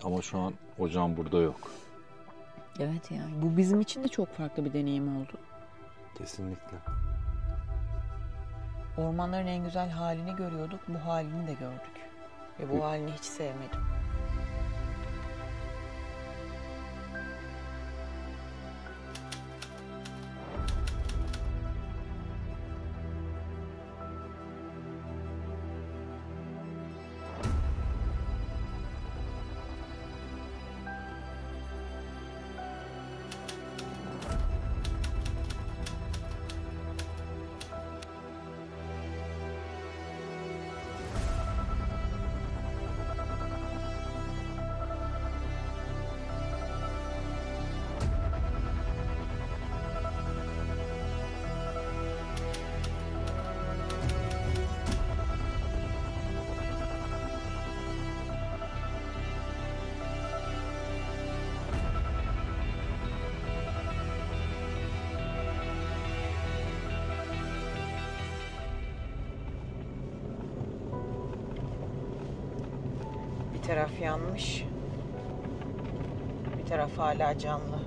Ama şu an ocağım burada yok. Evet yani bu bizim için de çok farklı bir deneyim oldu. Kesinlikle. Ormanların en güzel halini görüyorduk, bu halini de gördük. Ve bu halini hiç sevmedim. Bir taraf yanmış, bir taraf hala canlı.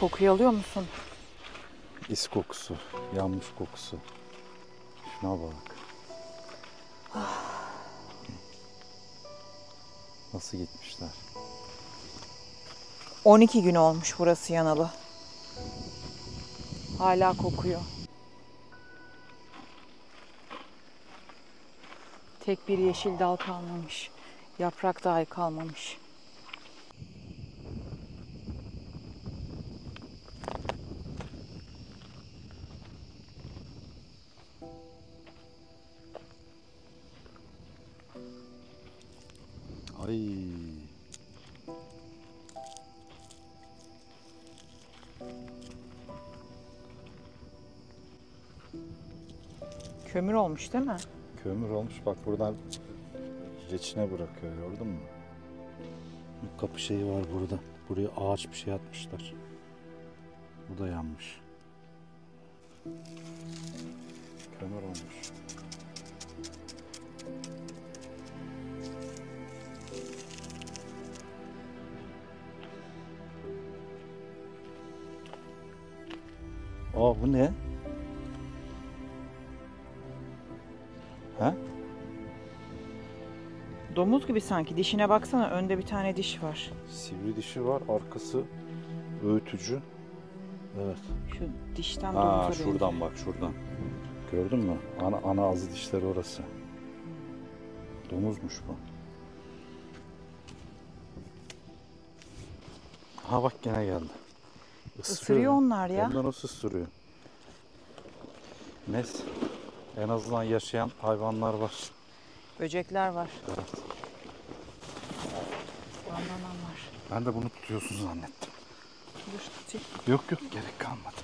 Kokuyu alıyor musun? İs kokusu, yanmış kokusu. Şuna bak. Nasıl gitmişler? 12 gün olmuş burası yanalı. Hala kokuyor. Tek bir yeşil dal kalmamış. Yaprak dahi kalmamış. Ay. Kömür olmuş değil mi? Kömür olmuş. Bak buradan reçine bırakıyor. Gördün mü? Kapı şeyi var burada. Buraya ağaç bir şey atmışlar. Bu da yanmış. Kömür olmuş. Aa, bu ne? Ha? Domuz gibi sanki. Dişine baksana. Önde bir tane diş var. Sivri dişi var. Arkası öğütücü. Evet. Şu dişten Aa, domuza şuradan bak şuradan. Gördün mü? Ana ağzı dişleri orası. Domuzmuş bu. Ha bak gene geldi. Isırıyor onlar ya. Ondan nasıl ısırıyor? Neyse. En azından yaşayan hayvanlar var. Böcekler var. Evet. Bandanan var. Ben de bunu tutuyorsun zannettim. Dur tutayım. Yok yok gerek kalmadı.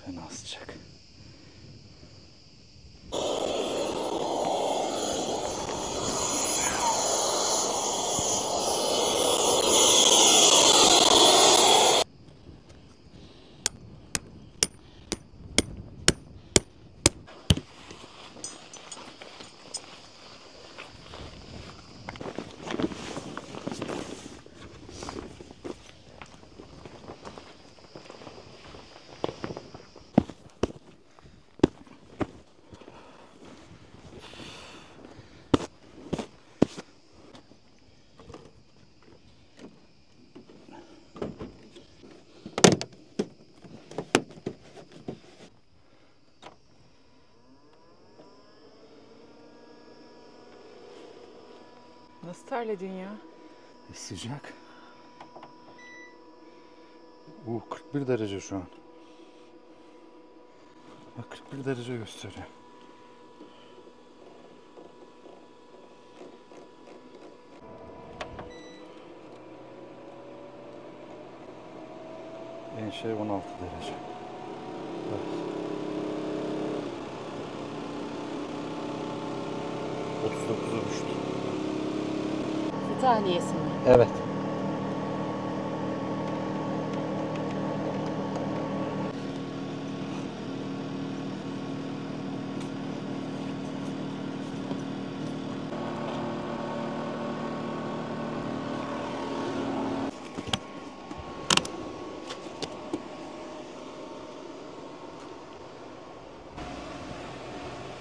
Fena sıcak. Nasıl terledin ya? Sıcak. 41 derece şu an. Bak 41 derece gösteriyor. En şey 16 derece. Bak. 39'a düştü. Su tahliyesi mi? Evet.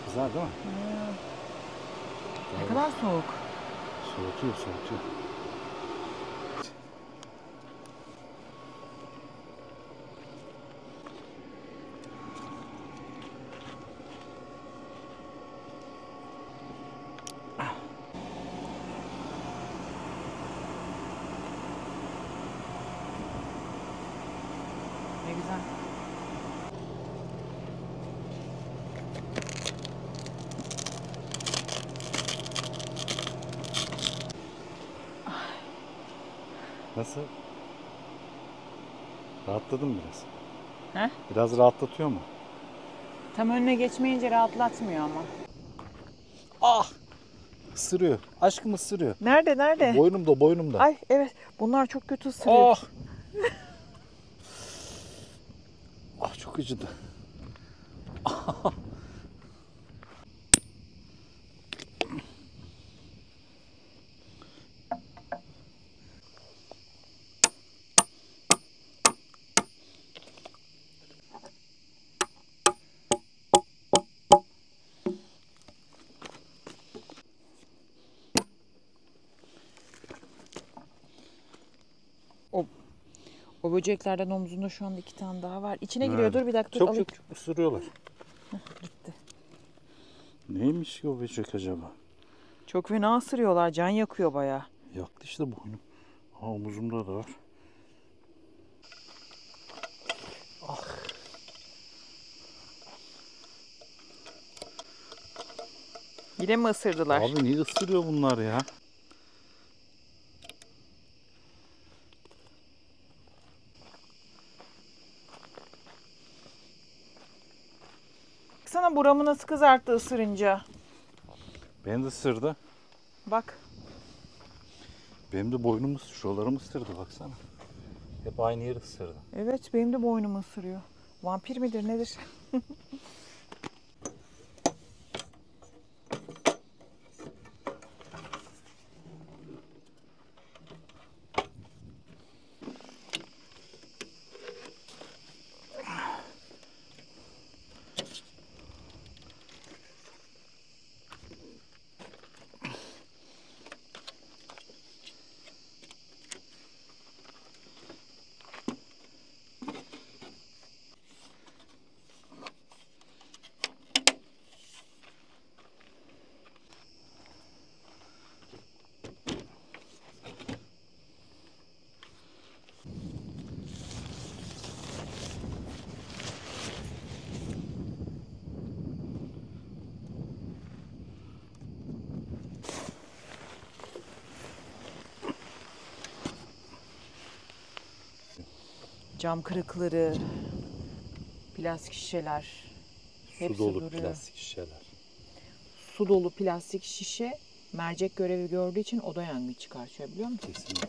Güzel değil mi? Ne kadar soğuk. Soğutuyor, soğutuyor. Ne güzel. Nasıl? Rahatladın mı biraz? He? Biraz rahatlatıyor mu? Tam önüne geçmeyince rahatlatmıyor ama. Ah! Isırıyor. Aşkım ısırıyor. Nerede nerede? Boynumda, boynumda. Ay evet bunlar çok kötü ısırıyor. Oh! Ah çok acıdı. O böceklerden omzunda şu anda 2 tane daha var. İçine giriyor. Evet. Dur bir dakika. Çok alayım. çok çok ısırıyorlar. Gitti. Neymiş ki o böcek acaba? Çok fena ısırıyorlar. Can yakıyor bayağı. Yaktı işte boynum. Ha omuzumda da var. Yine mi ısırdılar? Abi niye ısırıyor bunlar ya? Baksana buramı nasıl kızarttı ısırınca. Beni de ısırdı. Bak. Benim de boynumu, şuralarımı ısırdı baksana. Hep aynı yeri ısırdı. Evet benim de boynumu ısırıyor. Vampir midir nedir? Cam kırıkları, plastik şişeler. Su Hepsi dolu duruyor. plastik şişeler. Su dolu plastik şişe mercek görevi gördüğü için oda yangını çıkartıyor, biliyor musun? Kesinlikle.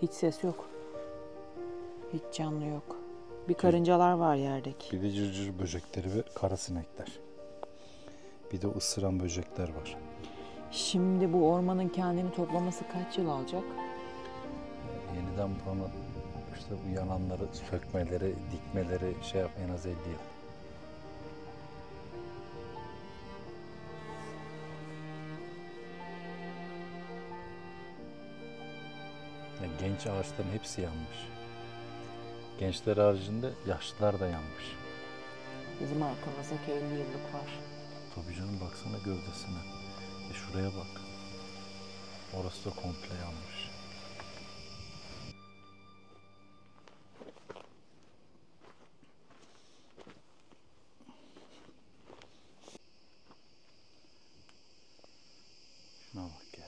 Hiç ses yok. Hiç canlı yok. Bir karıncalar var yerdeki. Bir de cırcır böcekleri ve karasinekler. Bir de ısıran böcekler var. Şimdi bu ormanın kendini toplaması kaç yıl alacak? Yeniden bunu işte bu yananları sökmeleri, dikmeleri şey yap en az 50 yıl. Yani genç ağaçların hepsi yanmış. Gençler haricinde yaşlılar da yanmış. Bizim arkamızdaki 50 yıllık var. Tabii canım, baksana gövdesine. Şuraya bak. Orası da komple yanmış. Şuna bak ya.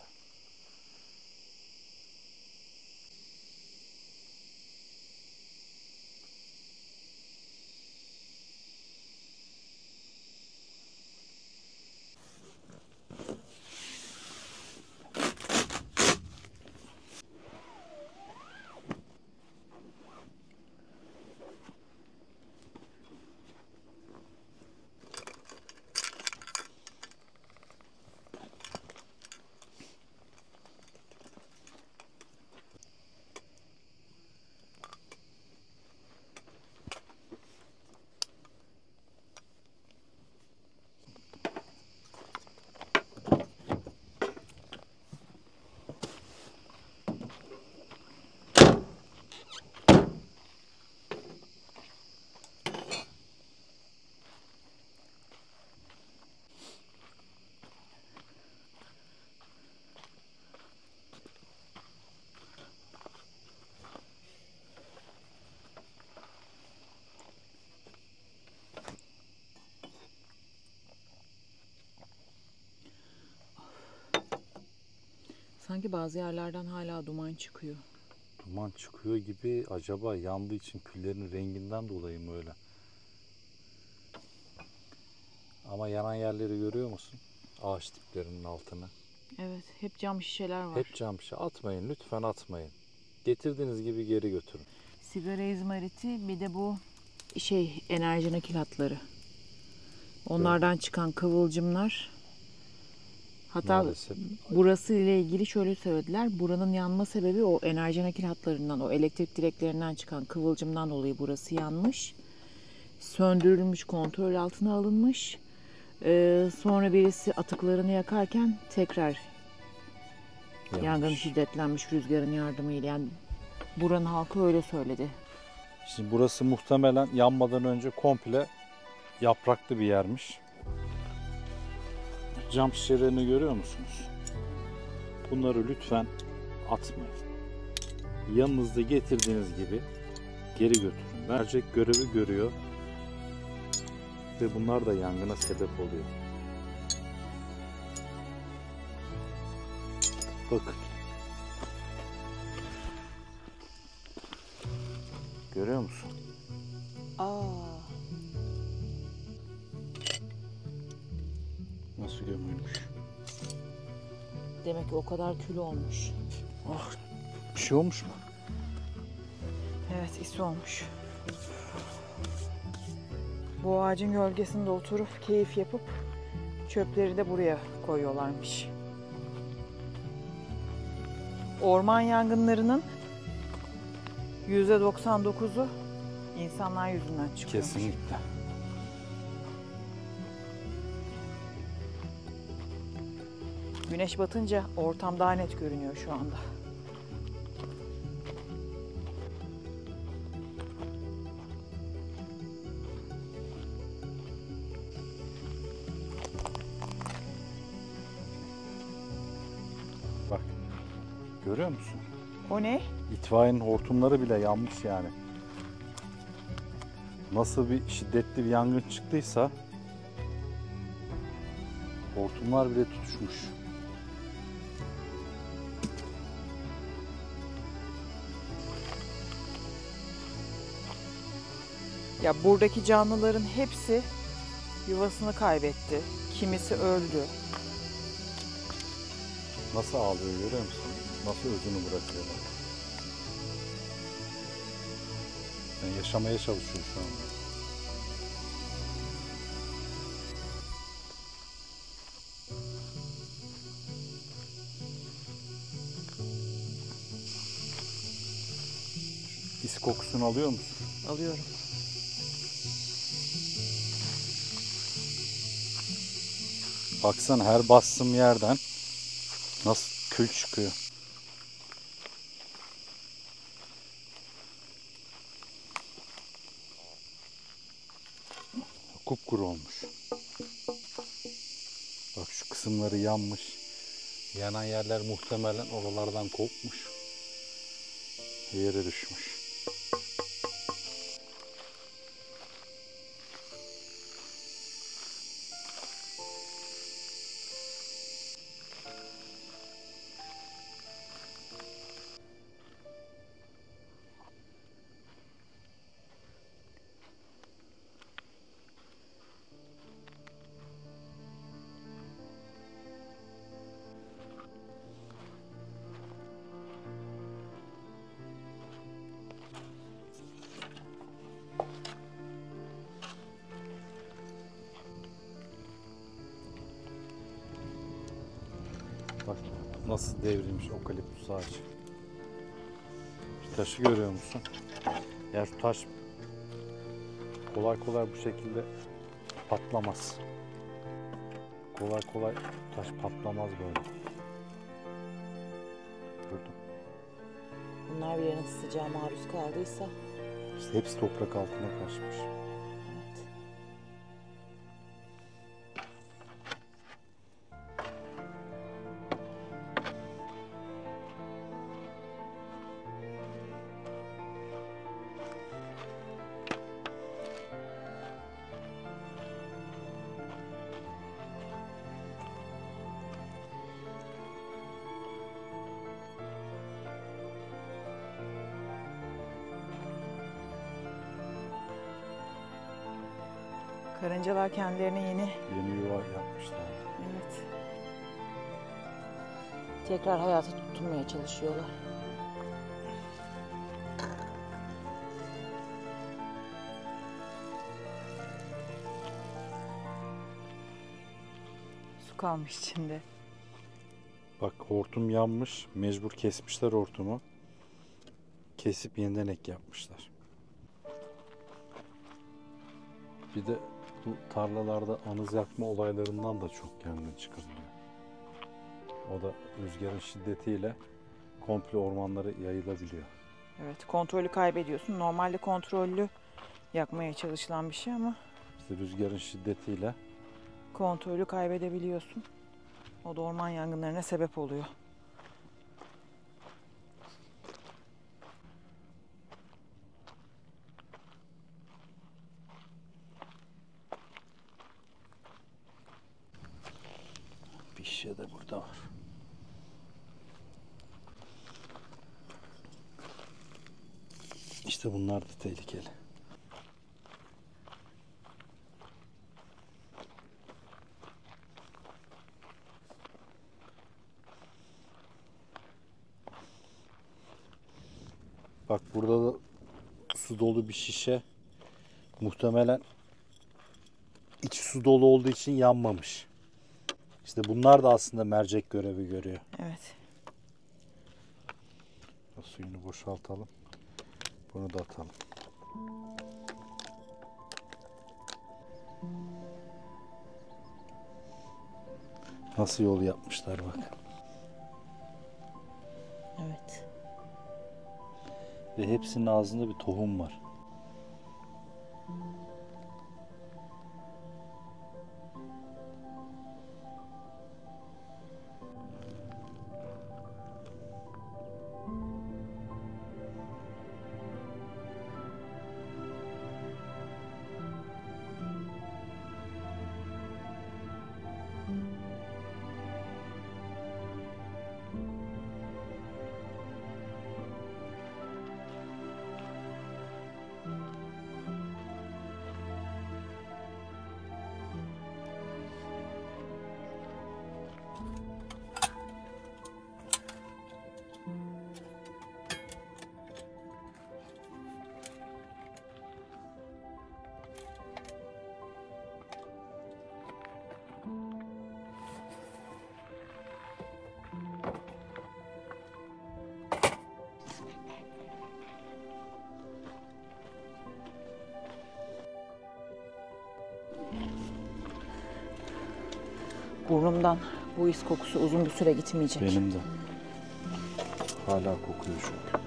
Sanki bazı yerlerden hala duman çıkıyor. Duman çıkıyor gibi, acaba yandığı için küllerin renginden dolayı mı öyle? Ama yanan yerleri görüyor musun? Ağaç diplerinin altını. Evet, hep cam şişeler var. Hep cam şişe. Atmayın, lütfen atmayın. Getirdiğiniz gibi geri götürün. Sigara izmariti, bir de bu enerji nakil hatları. Onlardan çıkan kıvılcımlar. Hatta Maalesef. burası ile ilgili şöyle söylediler. Buranın yanma sebebi o enerji nakil hatlarından, o elektrik direklerinden çıkan kıvılcımdan dolayı burası yanmış. Söndürülmüş, kontrol altına alınmış. Sonra birisi atıklarını yakarken tekrar yangın şiddetlenmiş rüzgarın yardımıyla. Yani buranın halkı öyle söyledi. Şimdi burası muhtemelen yanmadan önce komple yapraklı bir yermiş. Cam şişelerini görüyor musunuz? Bunları lütfen atmayın. Yanınızda getirdiğiniz gibi geri götürün. Mercek görevi görüyor ve bunlar da yangına sebep oluyor. Bakın. Görüyor musun? Nasıl gömülmüş? Demek ki o kadar kül olmuş. Ah, bir şey olmuş mu? Evet, isi olmuş. Bu ağacın gölgesinde oturup keyif yapıp çöpleri de buraya koyuyorlarmış. Orman yangınlarının %99'u insanlar yüzünden çıkıyor. Kesinlikle. Güneş batınca ortam daha net görünüyor şu anda. Bak. Görüyor musun? O ne? İtfaiyenin hortumları bile yanmış yani. Nasıl bir şiddetli bir yangın çıktıysa Hortumlar bile tutuşmuş. Ya buradaki canlıların hepsi yuvasını kaybetti. Kimisi öldü. Nasıl ağlıyor görüyor musun? Nasıl özünü bırakıyorlar. Yani yaşamaya çalışıyor şu anda. İs kokusunu alıyor musun? Alıyorum. Baksana her bastığım yerden nasıl kül çıkıyor. Kupkuru olmuş. Bak şu kısımları yanmış. Yanan yerler muhtemelen oralardan kopmuş. Yere düşmüş. Bak nasıl devrilmiş okaliptüs ağacı. Şu taşı görüyor musun? Ya şu taş kolay kolay bu şekilde patlamaz. Kolay kolay taş patlamaz böyle. Gördün. Bunlar bir yerin sıcağa maruz kaldıysa. İşte hepsi toprak altına kaçmış. Evet. Karıncalar kendilerine yeni Yuva yapmışlar. evet, tekrar hayata tutunmaya çalışıyorlar. Su kalmış içinde. Bak hortum yanmış. Mecbur kesmişler hortumu. Kesip yeniden ek yapmışlar. Bir de bu tarlalarda anız yakma olaylarından da çok yangın çıkabiliyor. O da rüzgarın şiddetiyle komple ormanlara yayılabiliyor. Evet, kontrolü kaybediyorsun. Normalde kontrollü yakmaya çalışılan bir şey ama İşte rüzgarın şiddetiyle kontrolü kaybedebiliyorsun. O da orman yangınlarına sebep oluyor. bir şey de burada var. İşte bunlar da tehlikeli. Bak burada da su dolu bir şişe. Muhtemelen içi su dolu olduğu için yanmamış. İşte bunlar da aslında mercek görevi görüyor. Evet. Suyunu boşaltalım. Bunu da atalım. Nasıl yol yapmışlar bak. Evet. Ve hepsinin ağzında bir tohum var. Burnumdan bu is kokusu uzun bir süre gitmeyecek. Benim de. Hala kokuyor çünkü.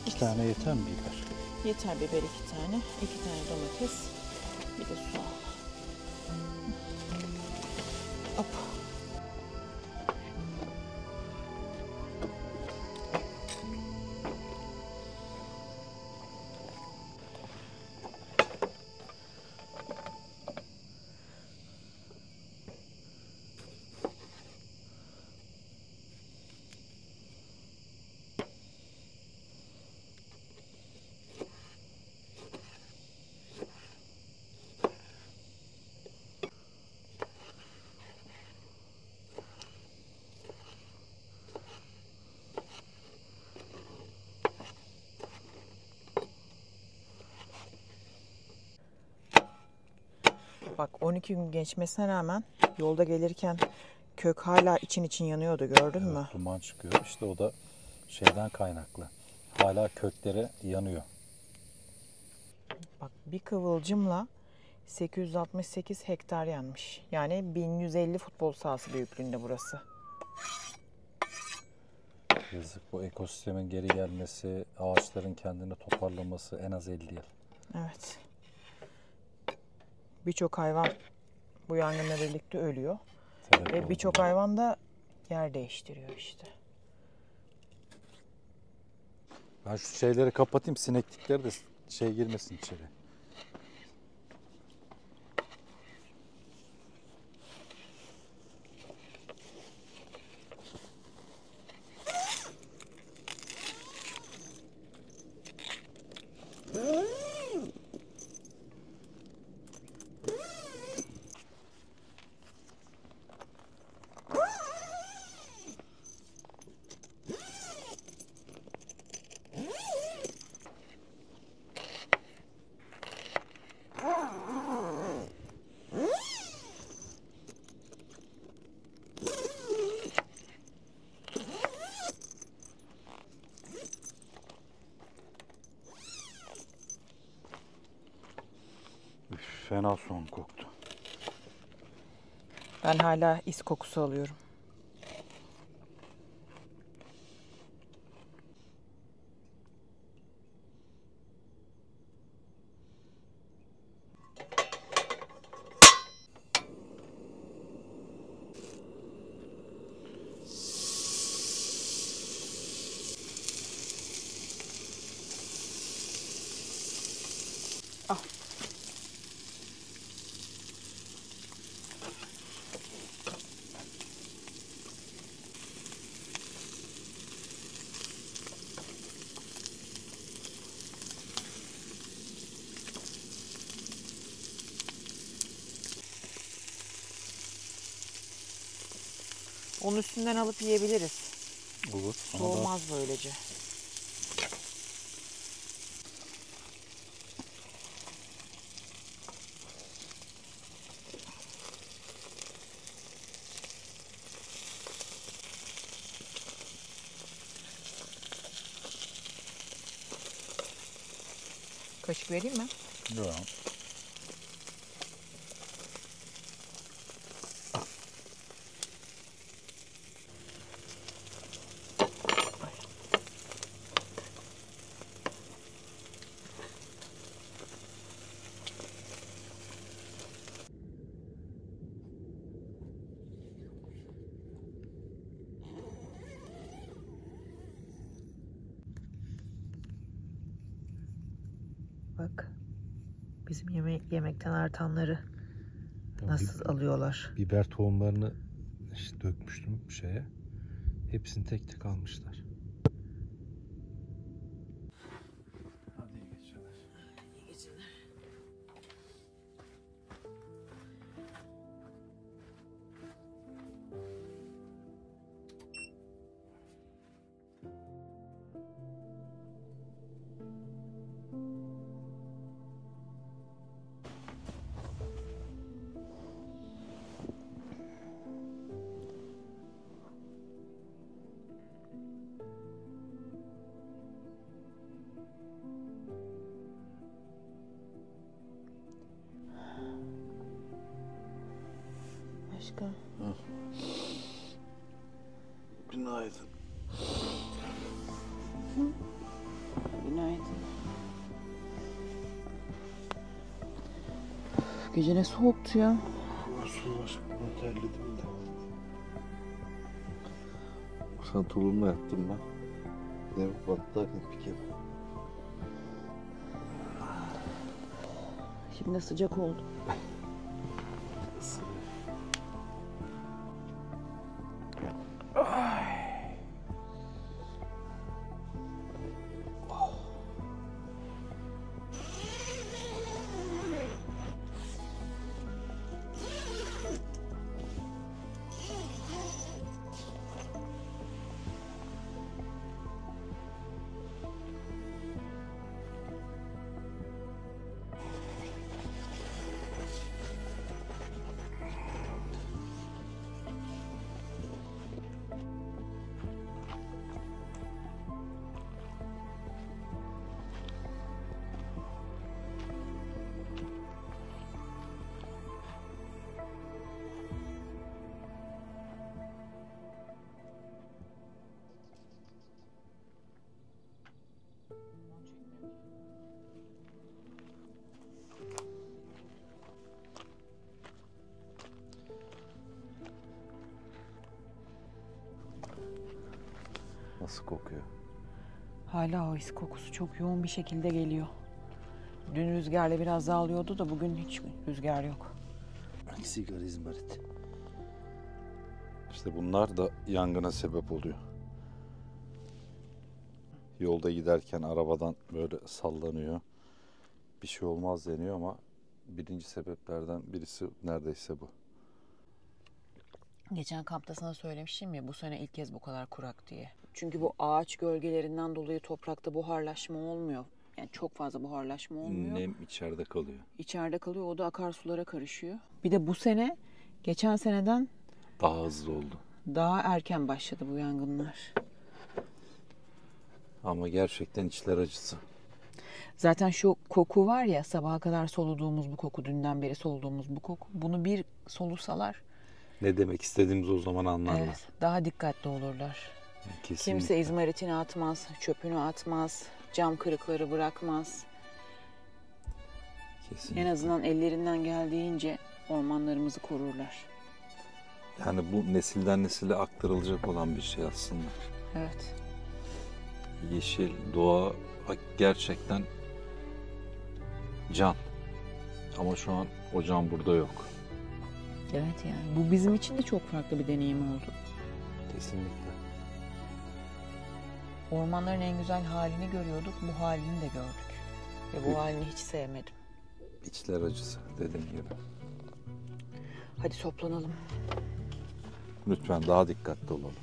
Bir tane yeter mi biber? Yeter biber 2 tane, 2 tane domates, bir de soğan. Hop. Bak 12 gün geçmesine rağmen yolda gelirken kök hala için yanıyordu, gördün mü? Duman çıkıyor. İşte o da şeyden kaynaklı. Hala kökleri yanıyor. Bak bir kıvılcımla 868 hektar yanmış. Yani 1150 futbol sahası büyüklüğünde burası. Yazık, bu ekosistemin geri gelmesi, ağaçların kendini toparlaması en az 50 yıl. Evet. Birçok hayvan bu yangınla birlikte ölüyor. Tabii Ve birçok hayvan da yer değiştiriyor işte. Ben şu şeyleri kapatayım, sineklikleri de şey girmesin içeri. Üf, fena soğan koktu. Ben hala is kokusu alıyorum. Ah. Onun üstünden alıp yiyebiliriz. Olur. Soğumaz böylece. Kaşık vereyim mi? Yok. Bak. Bizim yemekten artanları nasıl alıyorlar. Biber tohumlarını işte dökmüştüm şeye. Hepsini tek tek almışlar. aşkım. Günaydın. Günaydın. Gece ne soğuktu ya. Su var. Ben terledim de. Sen tulumla yattım ben. Ne battı bir kere. Şimdi sıcak oldu. Nasıl kokuyor? Hala o is kokusu çok yoğun bir şekilde geliyor. Dün rüzgarla biraz dağılıyordu da bugün hiç rüzgar yok. Sigara, izmarit. İşte bunlar da yangına sebep oluyor. Yolda giderken arabadan böyle sallanıyor. Bir şey olmaz deniyor ama birinci sebeplerden birisi neredeyse bu. Geçen kampta sana söylemiştim ya bu sene ilk kez bu kadar kurak diye. Çünkü bu ağaç gölgelerinden dolayı toprakta buharlaşma olmuyor. Yani çok fazla buharlaşma olmuyor. Nem içeride kalıyor. İçeride kalıyor, o da akarsulara karışıyor. Bir de bu sene geçen seneden Daha hızlı oldu. daha erken başladı bu yangınlar. Ama gerçekten içler acısı. Zaten şu koku var ya, sabaha kadar soluduğumuz bu koku, dünden beri soluduğumuz bu koku. Bunu bir solusalar Ne demek istediğimizi o zaman anlarlar. evet, daha dikkatli olurlar. Kesinlikle. Kimse izmaritini atmaz, çöpünü atmaz, cam kırıkları bırakmaz. Kesinlikle. En azından ellerinden geldiğince ormanlarımızı korurlar. Yani bu nesilden nesile aktarılacak olan bir şey aslında. Evet. Yeşil, doğa gerçekten can. Ama şu an o can burada yok. Evet yani. Bu bizim için de çok farklı bir deneyim oldu. Kesinlikle. Ormanların en güzel halini görüyorduk, bu halini de gördük. Ve bu halini hiç sevmedim. İçler acısı dediğim gibi. Hadi toplanalım. Lütfen daha dikkatli olalım.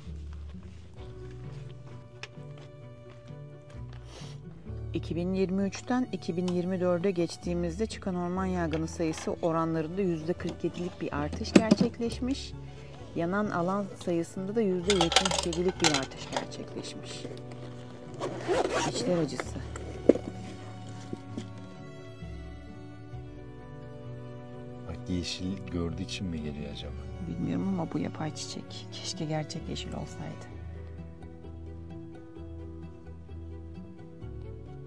...2023'ten 2024'e geçtiğimizde çıkan orman yangını sayısı oranlarında %47'lik bir artış gerçekleşmiş. Yanan alan sayısında da %77'lik bir artış gerçekleşmiş. İçler acısı. Bak yeşil gördüğü için mi geliyor acaba? Bilmiyorum ama bu yapay çiçek. Keşke gerçek yeşil olsaydı.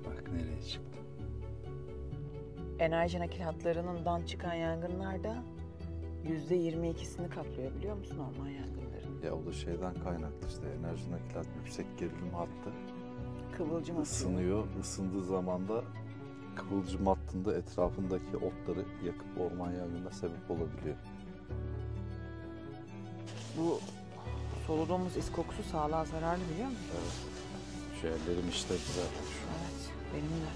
Bak nereye çıktı. Enerji nakil hatlarından çıkan yangınlarda %22'sini kaplıyor, biliyor musun orman yangınlarının? Ya o da şeyden kaynaklı işte enerji nakilat yüksek gerilim hattı Kıvılcım atıyor. ısınıyor. Isındığı zaman da kıvılcım hattında etrafındaki otları yakıp orman yangınına sebep olabiliyor. Bu soluduğumuz is kokusu sağlığa zararlı, biliyor musun? Evet. Ciğerlerim işledi zaten şu an. Evet, benim de.